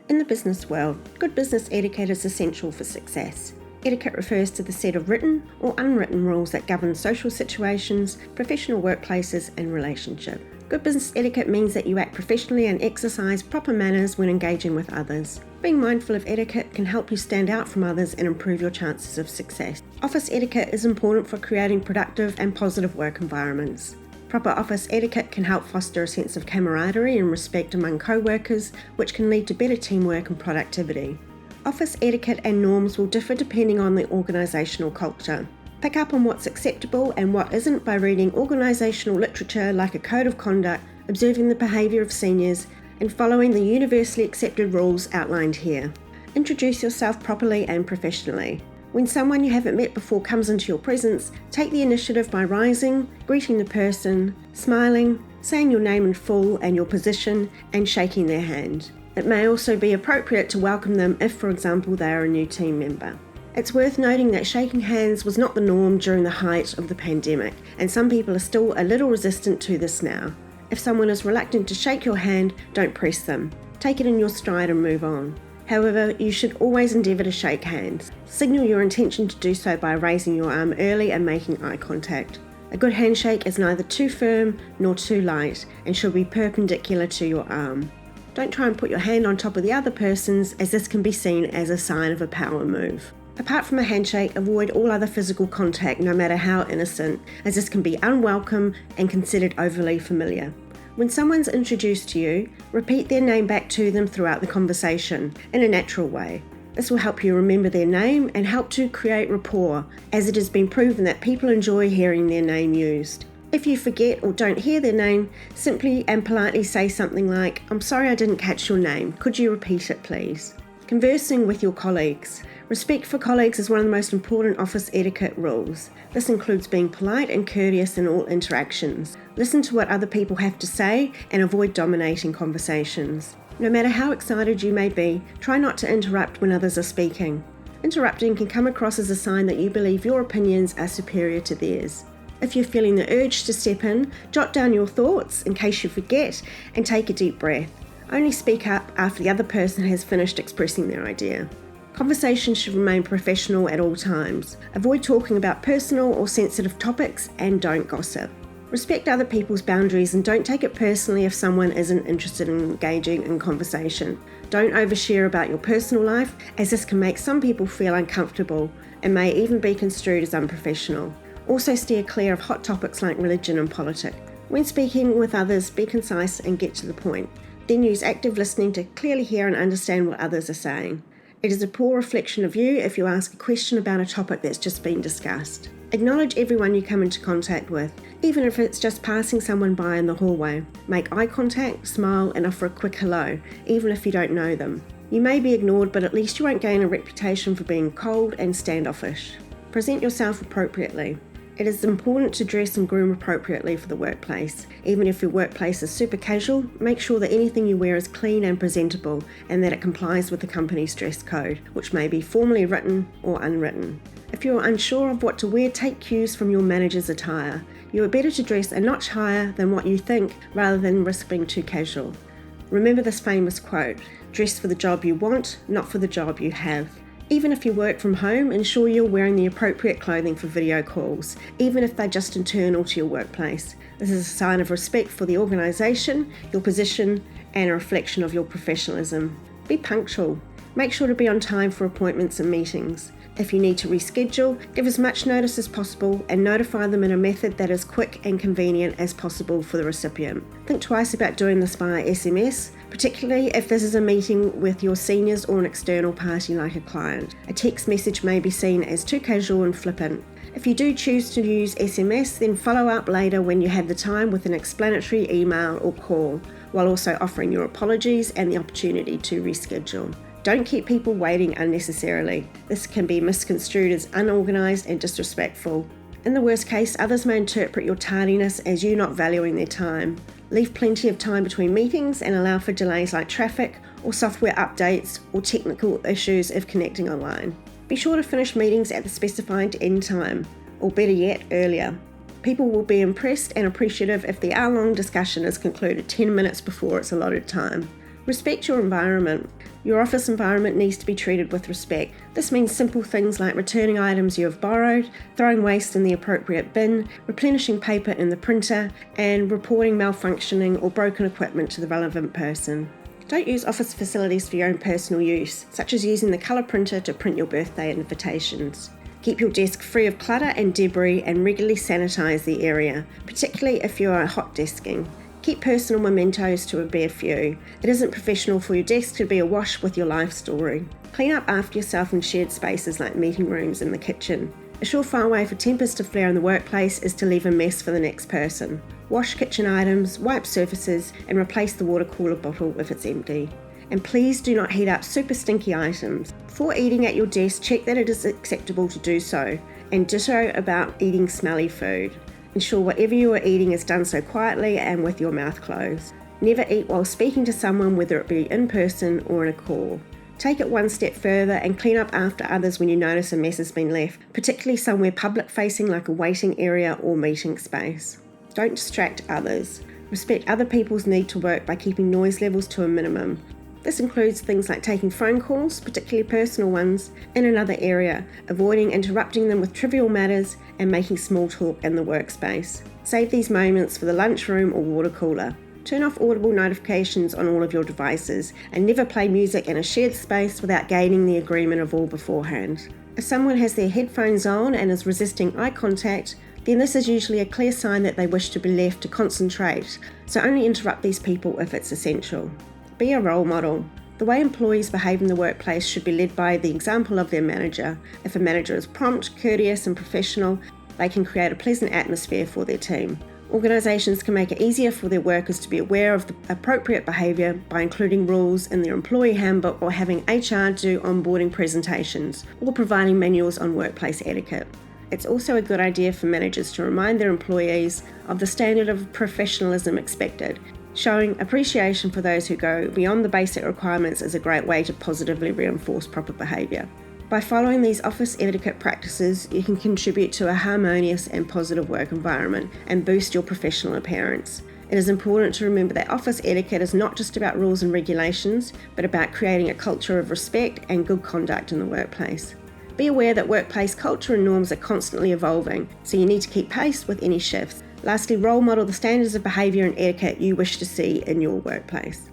In the business world, good business etiquette is essential for success. Etiquette refers to the set of written or unwritten rules that govern social situations, professional workplaces, and relationships. Good business etiquette means that you act professionally and exercise proper manners when engaging with others. Being mindful of etiquette can help you stand out from others and improve your chances of success. Office etiquette is important for creating productive and positive work environments. Proper office etiquette can help foster a sense of camaraderie and respect among co-workers, which can lead to better teamwork and productivity. Office etiquette and norms will differ depending on the organisational culture. Pick up on what's acceptable and what isn't by reading organisational literature like a code of conduct, observing the behaviour of seniors, and following the universally accepted rules outlined here. Introduce yourself properly and professionally. When someone you haven't met before comes into your presence, take the initiative by rising, greeting the person, smiling, saying your name in full and your position, and shaking their hand. It may also be appropriate to welcome them if, for example, they are a new team member. It's worth noting that shaking hands was not the norm during the height of the pandemic, and some people are still a little resistant to this now. If someone is reluctant to shake your hand, don't press them. Take it in your stride and move on. However, you should always endeavour to shake hands. Signal your intention to do so by raising your arm early and making eye contact. A good handshake is neither too firm nor too light and should be perpendicular to your arm. Don't try and put your hand on top of the other person's, as this can be seen as a sign of a power move. Apart from a handshake, avoid all other physical contact, no matter how innocent, as this can be unwelcome and considered overly familiar. When someone's introduced to you, repeat their name back to them throughout the conversation in a natural way. This will help you remember their name and help to create rapport, as it has been proven that people enjoy hearing their name used. If you forget or don't hear their name, simply and politely say something like, "I'm sorry I didn't catch your name. Could you repeat it, please?" Conversing with your colleagues. Respect for colleagues is one of the most important office etiquette rules. This includes being polite and courteous in all interactions. Listen to what other people have to say and avoid dominating conversations. No matter how excited you may be, try not to interrupt when others are speaking. Interrupting can come across as a sign that you believe your opinions are superior to theirs. If you're feeling the urge to step in, jot down your thoughts in case you forget and take a deep breath. Only speak up after the other person has finished expressing their idea. Conversations should remain professional at all times. Avoid talking about personal or sensitive topics and don't gossip. Respect other people's boundaries and don't take it personally if someone isn't interested in engaging in conversation. Don't overshare about your personal life, as this can make some people feel uncomfortable and may even be construed as unprofessional. Also steer clear of hot topics like religion and politics. When speaking with others, be concise and get to the point. Then use active listening to clearly hear and understand what others are saying. It is a poor reflection of you if you ask a question about a topic that's just been discussed. Acknowledge everyone you come into contact with, even if it's just passing someone by in the hallway. Make eye contact, smile, and offer a quick hello, even if you don't know them. You may be ignored, but at least you won't gain a reputation for being cold and standoffish. Present yourself appropriately. It is important to dress and groom appropriately for the workplace. Even if your workplace is super casual, make sure that anything you wear is clean and presentable and that it complies with the company's dress code, which may be formally written or unwritten. If you are unsure of what to wear, take cues from your manager's attire. You are better to dress a notch higher than what you think rather than risk being too casual. Remember this famous quote, "Dress for the job you want, not for the job you have." Even if you work from home, ensure you're wearing the appropriate clothing for video calls, even if they're just internal to your workplace. This is a sign of respect for the organisation, your position, and a reflection of your professionalism. Be punctual. Make sure to be on time for appointments and meetings. If you need to reschedule, give as much notice as possible and notify them in a method that is quick and convenient as possible for the recipient. Think twice about doing this via SMS, particularly if this is a meeting with your seniors or an external party like a client. A text message may be seen as too casual and flippant. If you do choose to use SMS, then follow up later when you have the time with an explanatory email or call, while also offering your apologies and the opportunity to reschedule. Don't keep people waiting unnecessarily. This can be misconstrued as unorganised and disrespectful. In the worst case, others may interpret your tardiness as you not valuing their time. Leave plenty of time between meetings and allow for delays like traffic or software updates or technical issues if connecting online. Be sure to finish meetings at the specified end time, or better yet, earlier. People will be impressed and appreciative if the hour-long discussion is concluded 10 minutes before its allotted time. Respect your environment. Your office environment needs to be treated with respect. This means simple things like returning items you have borrowed, throwing waste in the appropriate bin, replenishing paper in the printer, and reporting malfunctioning or broken equipment to the relevant person. Don't use office facilities for your own personal use, such as using the colour printer to print your birthday invitations. Keep your desk free of clutter and debris and regularly sanitise the area, particularly if you are hot desking. Keep personal mementos to a bare few. It isn't professional for your desk to be awash with your life story. Clean up after yourself in shared spaces like meeting rooms and the kitchen. A surefire way for tempers to flare in the workplace is to leave a mess for the next person. Wash kitchen items, wipe surfaces, and replace the water cooler bottle if it's empty. And please do not heat up super stinky items. Before eating at your desk, check that it is acceptable to do so, and ditto about eating smelly food. Ensure whatever you are eating is done so quietly and with your mouth closed. Never eat while speaking to someone, whether it be in person or in a call. Take it one step further and clean up after others when you notice a mess has been left, particularly somewhere public-facing like a waiting area or meeting space. Don't distract others. Respect other people's need to work by keeping noise levels to a minimum. This includes things like taking phone calls, particularly personal ones, in another area, avoiding interrupting them with trivial matters, and making small talk in the workspace. Save these moments for the lunchroom or water cooler. Turn off audible notifications on all of your devices, and never play music in a shared space without gaining the agreement of all beforehand. If someone has their headphones on and is resisting eye contact, then this is usually a clear sign that they wish to be left to concentrate, so only interrupt these people if it's essential. Be a role model. The way employees behave in the workplace should be led by the example of their manager. If a manager is prompt, courteous, and professional, they can create a pleasant atmosphere for their team. Organisations can make it easier for their workers to be aware of the appropriate behaviour by including rules in their employee handbook, or having HR do onboarding presentations, or providing manuals on workplace etiquette. It's also a good idea for managers to remind their employees of the standard of professionalism expected. Showing appreciation for those who go beyond the basic requirements is a great way to positively reinforce proper behaviour. By following these office etiquette practices, you can contribute to a harmonious and positive work environment and boost your professional appearance. It is important to remember that office etiquette is not just about rules and regulations, but about creating a culture of respect and good conduct in the workplace. Be aware that workplace culture and norms are constantly evolving, so you need to keep pace with any shifts. Lastly, role model the standards of behaviour and etiquette you wish to see in your workplace.